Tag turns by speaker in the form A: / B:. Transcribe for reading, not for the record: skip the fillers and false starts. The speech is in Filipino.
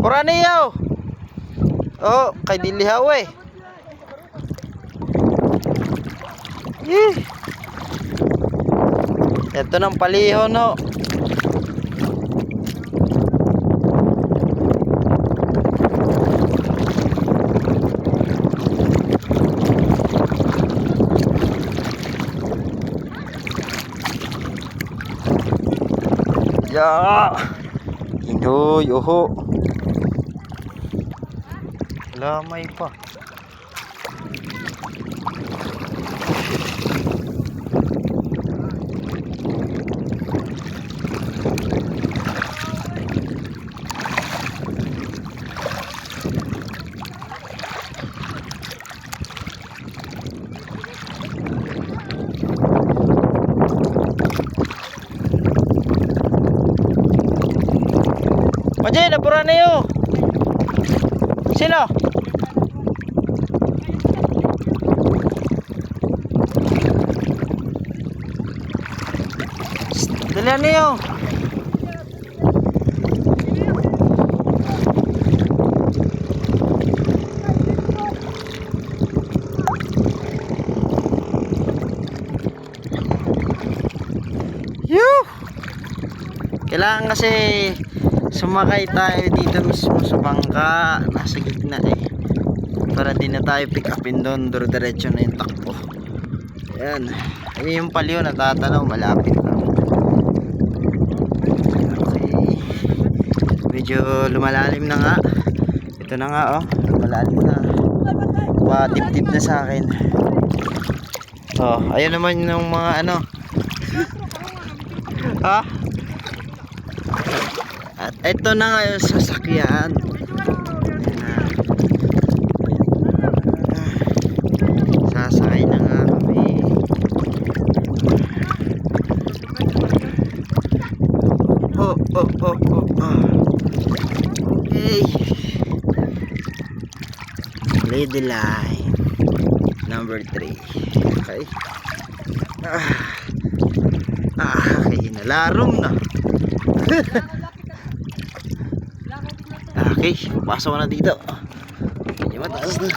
A: Puraniyaw. Oh, kay dilihaw eh. Ito ng paliho no. Ya. Inoy, oho. Lamay pa. Majay, napuran na yun. Sino? Dalihan na yun. Kailangan kasi sumakay tayo dito mismo sa bangka, nasa gitna eh, para di na tayo pick upin doon, diretso na yung takbo. Ayan, ayun yung paliw natatanaw, malapit lang. Okay, medyo lumalalim na nga. Ito na nga oh, lumalalim na, dip na sa akin. Oh, ayun naman yung mga ano. Ha? At ito na nga yung sasakyan. Sasakay na nga kami. Oh. Okay. Lady line number 3. Okay. Okay, nalarong na. Okay, pasok na dito. Medyo mataas na.